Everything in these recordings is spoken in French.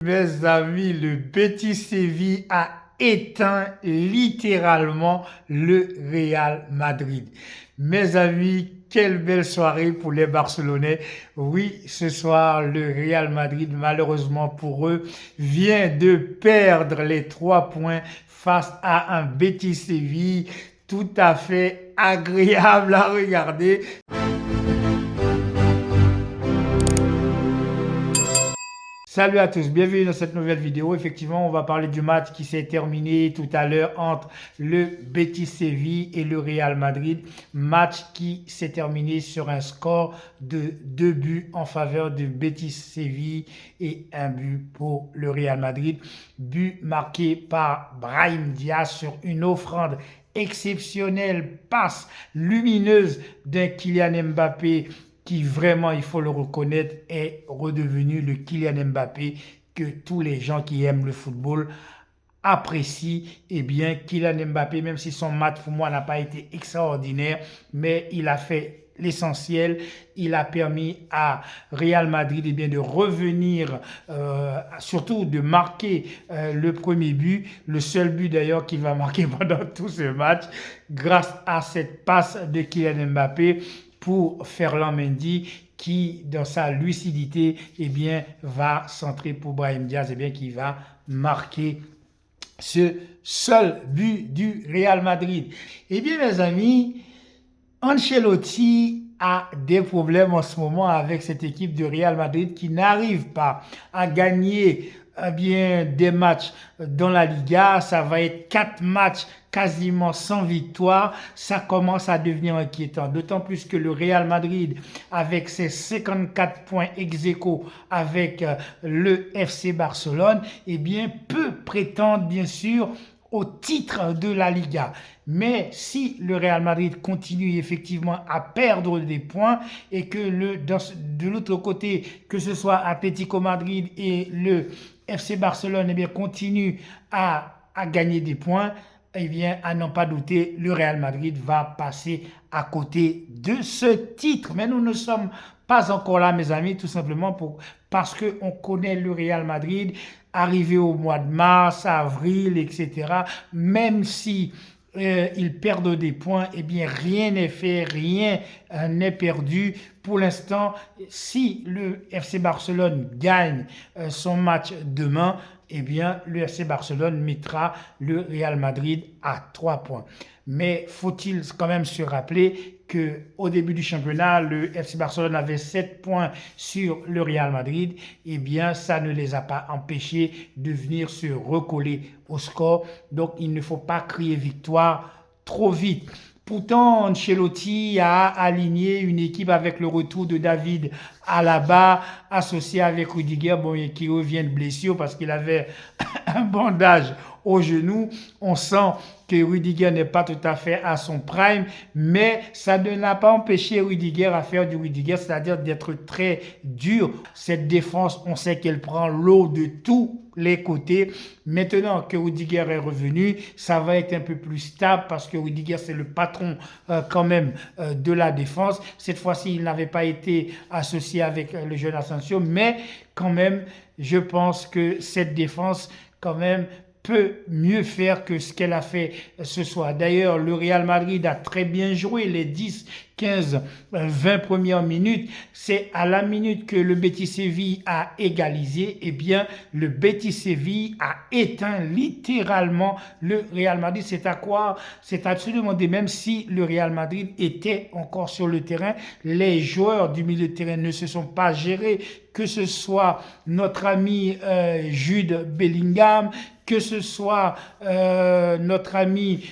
Mes amis, le Betis Séville a éteint littéralement le Real Madrid. Mes amis, quelle belle soirée pour les Barcelonais. Oui, ce soir, le Real Madrid, malheureusement pour eux, vient de perdre les 3 points face à un Betis Séville tout à fait agréable à regarder. Salut à tous, bienvenue dans cette nouvelle vidéo. Effectivement, on va parler du match qui s'est terminé tout à l'heure entre le Betis Séville et le Real Madrid. Match qui s'est terminé sur un score de 2 buts en faveur du Betis Séville et 1 but pour le Real Madrid. But marqué par Brahim Diaz sur une offrande exceptionnelle, passe lumineuse d'un Kylian Mbappé qui vraiment, il faut le reconnaître, est redevenu le Kylian Mbappé que tous les gens qui aiment le football apprécient. Eh bien, Kylian Mbappé, même si son match pour moi n'a pas été extraordinaire, mais il a fait l'essentiel. Il a permis à Real Madrid eh bien, de revenir, surtout de marquer le premier but, le seul but d'ailleurs qu'il va marquer pendant tout ce match, grâce à cette passe de Kylian Mbappé pour Ferland Mendy qui, dans sa lucidité, eh bien, va centrer pour Brahim Diaz, eh bien, qui va marquer ce seul but du Real Madrid. Eh bien, mes amis, Ancelotti a des problèmes en ce moment avec cette équipe de Real Madrid qui n'arrive pas à gagner bien des matchs dans la Liga. Ça va être 4 matchs quasiment sans victoire. Ça commence à devenir inquiétant, d'autant plus que le Real Madrid, avec ses 54 points ex-aequo avec le FC Barcelone, eh bien, peut prétendre bien sûr au titre de la Liga. Mais si le Real Madrid continue effectivement à perdre des points et que de l'autre côté, que ce soit Atlético Madrid et le FC Barcelone, eh bien, continue à gagner des points, eh bien, à n'en pas douter, le Real Madrid va passer à côté de ce titre. Mais nous ne sommes pas encore là, mes amis, tout simplement parce qu'on connaît le Real Madrid arrivé au mois de mars, avril, etc. Même si ils perdent des points, eh bien rien n'est fait, rien n'est perdu. Pour l'instant, si le FC Barcelone gagne son match demain, eh bien le FC Barcelone mettra le Real Madrid à 3 points. Mais faut-il quand même se rappeler qu'au début du championnat, le FC Barcelone avait 7 points sur le Real Madrid. Eh bien, ça ne les a pas empêchés de venir se recoller au score. Donc, il ne faut pas crier victoire trop vite. Pourtant, Ancelotti a aligné une équipe avec le retour de David Alaba, associé avec Rudiger, bon, qui revient de blessure parce qu'il avait un bandage au genou. On sent que Rudiger n'est pas tout à fait à son prime, mais ça ne l'a pas empêché Rudiger à faire du Rudiger, c'est-à-dire d'être très dur. Cette défense, on sait qu'elle prend l'eau de tous les côtés. Maintenant que Rudiger est revenu, ça va être un peu plus stable parce que Rudiger, c'est le patron quand même de la défense. Cette fois-ci, il n'avait pas été associé avec le jeune Asensio, mais quand même, je pense que cette défense, quand même, peut mieux faire que ce qu'elle a fait ce soir. D'ailleurs, le Real Madrid a très bien joué les 10, 15, 20 premières minutes. C'est à la minute que le Betis Séville a égalisé, eh bien, le Betis Séville a éteint littéralement le Real Madrid. C'est à quoi? C'est absolument des même si le Real Madrid était encore sur le terrain. Les joueurs du milieu de terrain ne se sont pas gérés, que ce soit notre ami Jude Bellingham, que ce soit notre ami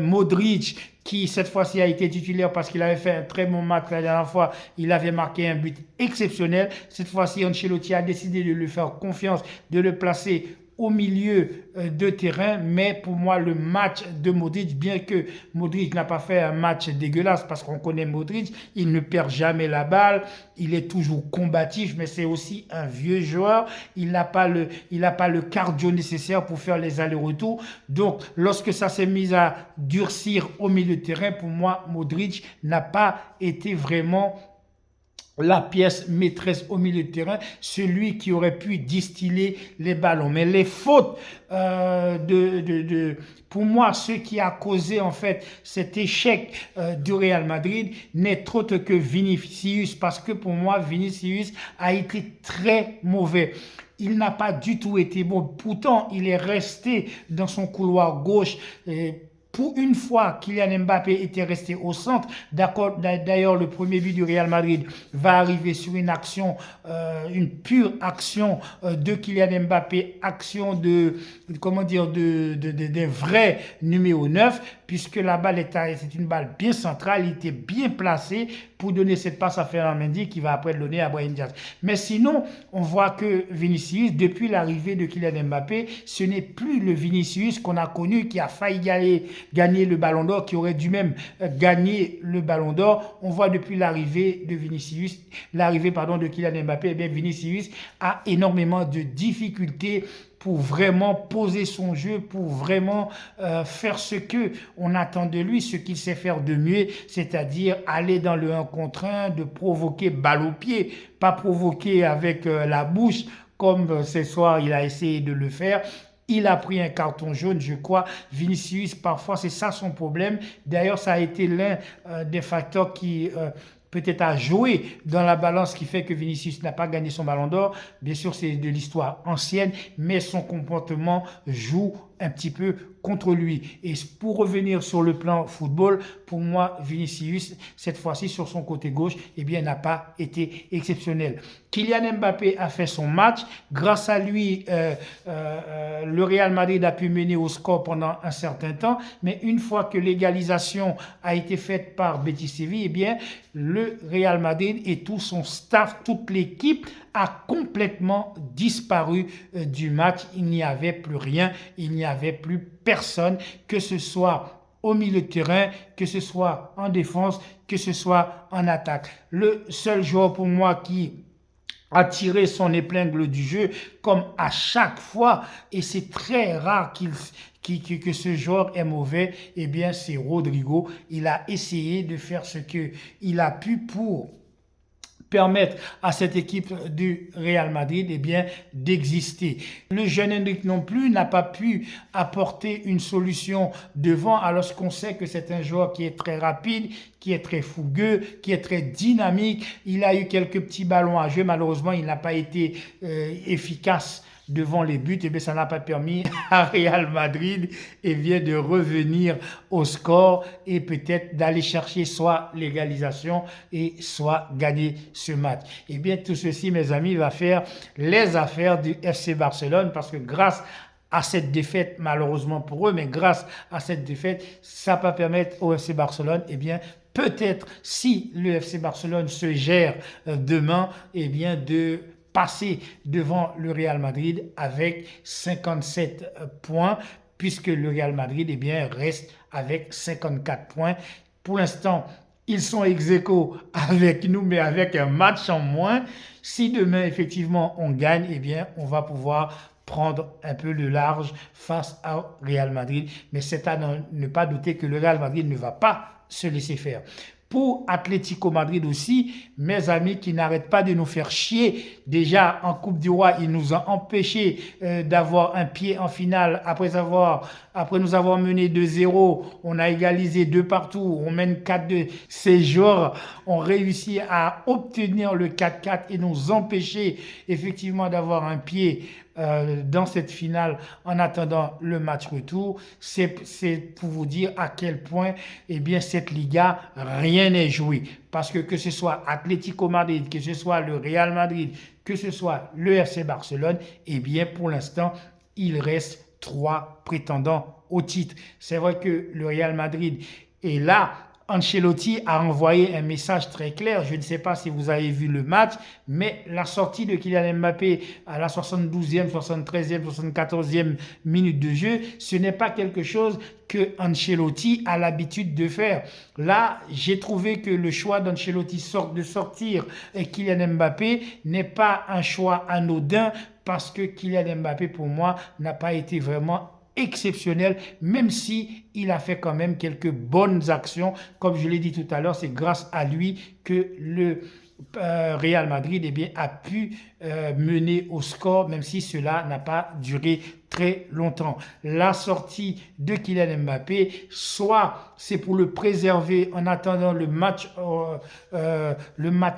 Modric, qui cette fois-ci a été titulaire parce qu'il avait fait un très bon match la dernière fois. Il avait marqué un but exceptionnel. Cette fois-ci, Ancelotti a décidé de lui faire confiance, de le placer au milieu de terrain, mais pour moi le match de Modric, bien que Modric n'a pas fait un match dégueulasse parce qu'on connaît Modric, il ne perd jamais la balle, il est toujours combatif, mais c'est aussi un vieux joueur, il n'a pas le cardio nécessaire pour faire les allers-retours. Donc lorsque ça s'est mis à durcir au milieu de terrain, pour moi Modric n'a pas été vraiment la pièce maîtresse au milieu de terrain, celui qui aurait pu distiller les ballons. Mais les fautes pour moi, ce qui a causé en fait cet échec du Real Madrid n'est autre que Vinicius, parce que pour moi, Vinicius a été très mauvais. Il n'a pas du tout été bon. Pourtant, il est resté dans son couloir gauche. Pour une fois, Kylian Mbappé était resté au centre. D'ailleurs, le premier but du Real Madrid va arriver sur une action, une pure action de Kylian Mbappé, action comment dire, des vrais numéro 9, puisque la balle c'est une balle bien centrale, il était bien placé pour donner cette passe à Ferland Mendy qui va après le donner à Brahim Diaz. Mais sinon, on voit que Vinicius, depuis l'arrivée de Kylian Mbappé, ce n'est plus le Vinicius qu'on a connu, qui a failli gagner le Ballon d'Or, qui aurait dû même gagner le Ballon d'Or. On voit depuis l'arrivée de Kylian Mbappé, eh bien Vinicius a énormément de difficultés pour vraiment poser son jeu, pour vraiment faire ce qu'on attend de lui, ce qu'il sait faire de mieux, c'est-à-dire aller dans le 1 contre 1, de provoquer balle au pied, pas provoquer avec la bouche, comme ce soir il a essayé de le faire. Il a pris un carton jaune, je crois. Vinicius, parfois, c'est ça son problème. D'ailleurs, ça a été l'un des facteurs qui peut-être a joué dans la balance qui fait que Vinicius n'a pas gagné son Ballon d'Or. Bien sûr, c'est de l'histoire ancienne, mais son comportement joue un petit peu contre lui. Et pour revenir sur le plan football, pour moi, Vinicius, cette fois-ci, sur son côté gauche, eh bien, n'a pas été exceptionnel. Kylian Mbappé a fait son match. Grâce à lui, le Real Madrid a pu mener au score pendant un certain temps. Mais une fois que l'égalisation a été faite par Betis Séville, eh bien, le Real Madrid et tout son staff, toute l'équipe a complètement disparu du match. Il n'y avait plus rien, il n'y avait plus personne, que ce soit au milieu de terrain, que ce soit en défense, que ce soit en attaque. Le seul joueur pour moi qui a tiré son épingle du jeu, comme à chaque fois, et c'est très rare que ce joueur est mauvais, eh bien c'est Rodrigo. Il a essayé de faire ce qu'il a pu pour permettre à cette équipe du Real Madrid eh bien, d'exister. Le jeune Endrick non plus n'a pas pu apporter une solution devant, alors qu'on sait que c'est un joueur qui est très rapide, qui est très fougueux, qui est très dynamique. Il a eu quelques petits ballons à jouer, malheureusement il n'a pas été efficace devant les buts, et bien ça n'a pas permis à Real Madrid de revenir au score et peut-être d'aller chercher soit l'égalisation et soit gagner ce match. Et bien tout ceci, mes amis, va faire les affaires du FC Barcelone, parce que grâce à cette défaite, malheureusement pour eux, mais grâce à cette défaite, ça va permettre au FC Barcelone, eh bien, peut-être si le FC Barcelone se gère demain, eh bien, de passer devant le Real Madrid avec 57 points, puisque le Real Madrid eh bien, reste avec 54 points. Pour l'instant, ils sont ex-aequo avec nous, mais avec un match en moins. Si demain, effectivement, on gagne, eh bien, on va pouvoir prendre un peu le large face au Real Madrid. Mais c'est à ne pas douter que le Real Madrid ne va pas se laisser faire. Pour Atlético Madrid aussi, mes amis qui n'arrêtent pas de nous faire chier. Déjà en Coupe du Roi, ils nous ont empêché d'avoir un pied en finale. Après nous avoir mené 2-0, on a égalisé 2 partout, on mène 4-2. Ces joueurs ont réussi à obtenir le 4-4 et nous empêcher effectivement d'avoir un pied dans cette finale en attendant le match retour. C'est pour vous dire à quel point eh bien, cette Liga, rien n'est joué. Parce que ce soit Atlético Madrid, que ce soit le Real Madrid, que ce soit le FC Barcelone, eh bien pour l'instant, il reste 3 prétendants au titre. C'est vrai que le Real Madrid est là. Ancelotti a envoyé un message très clair. Je ne sais pas si vous avez vu le match, mais la sortie de Kylian Mbappé à la 72e, 73e, 74e minute de jeu, ce n'est pas quelque chose que Ancelotti a l'habitude de faire. Là, j'ai trouvé que le choix d'Ancelotti de sortir Kylian Mbappé n'est pas un choix anodin, parce que Kylian Mbappé, pour moi, n'a pas été vraiment exceptionnel, même si il a fait quand même quelques bonnes actions. Comme je l'ai dit tout à l'heure, c'est grâce à lui que le Real Madrid a pu mener au score, même si cela n'a pas duré très longtemps. La sortie de Kylian Mbappé, soit c'est pour le préserver en attendant le match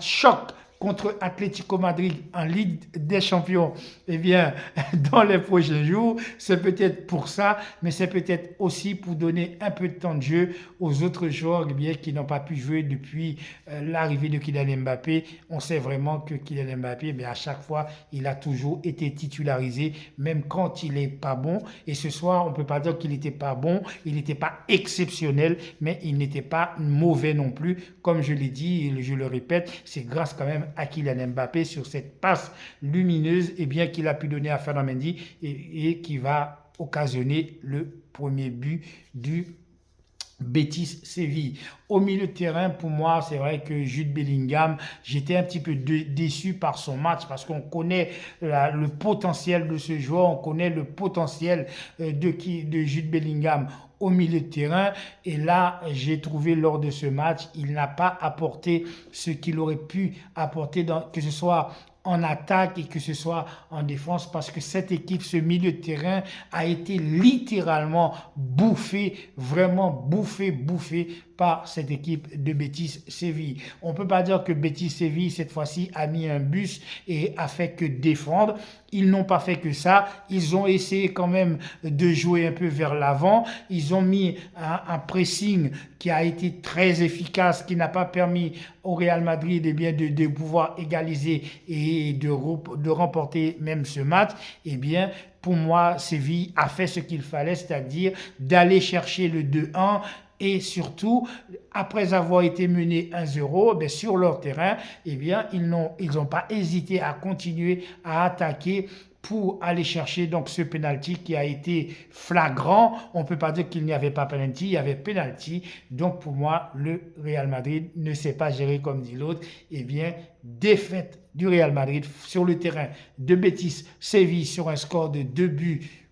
choc contre Atlético Madrid en Ligue des Champions, dans les prochains jours. C'est peut-être pour ça, mais c'est peut-être aussi pour donner un peu de temps de jeu aux autres joueurs qui n'ont pas pu jouer depuis l'arrivée de Kylian Mbappé. On sait vraiment que Kylian Mbappé, à chaque fois, il a toujours été titularisé, même quand il n'est pas bon. Et ce soir, on ne peut pas dire qu'il n'était pas bon, il n'était pas exceptionnel, mais il n'était pas mauvais non plus. Comme je l'ai dit et je le répète, c'est grâce quand même à Kylian Mbappé sur cette passe lumineuse qu'il a pu donner à Ferland Mendy et qui va occasionner le premier but du Betis Séville. Au milieu de terrain, pour moi, c'est vrai que Jude Bellingham, j'étais un petit peu déçu par son match parce qu'on connaît le potentiel de ce joueur, on connaît le potentiel de Jude Bellingham au milieu de terrain. Et là, j'ai trouvé lors de ce match, il n'a pas apporté ce qu'il aurait pu apporter, que ce soit en attaque et que ce soit en défense, parce que cette équipe, ce milieu de terrain a été littéralement bouffé, vraiment bouffé par cette équipe de Betis Séville. On ne peut pas dire que Betis Séville, cette fois-ci, a mis un bus et a fait que défendre. Ils n'ont pas fait que ça. Ils ont essayé quand même de jouer un peu vers l'avant. Ils ont mis un pressing qui a été très efficace, qui n'a pas permis au Real Madrid de pouvoir égaliser et de remporter même ce match. Pour moi, Séville a fait ce qu'il fallait, c'est-à-dire d'aller chercher le 2-1. Et surtout, après avoir été menés 1-0, sur leur terrain, ils n'ont pas hésité à continuer à attaquer pour aller chercher donc ce penalty qui a été flagrant. On ne peut pas dire qu'il n'y avait pas penalty, il y avait penalty. Donc pour moi, le Real Madrid ne s'est pas géré comme dit l'autre. Défaite du Real Madrid sur le terrain de Betis Séville sur un score de 2 buts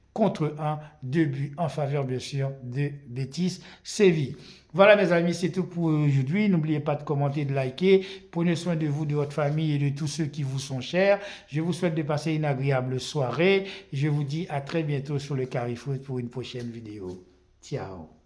en faveur, bien sûr, de Betis Séville. Voilà, mes amis, c'est tout pour aujourd'hui. N'oubliez pas de commenter, de liker. Prenez soin de vous, de votre famille et de tous ceux qui vous sont chers. Je vous souhaite de passer une agréable soirée. Je vous dis à très bientôt sur le Carrefoot pour une prochaine vidéo. Ciao.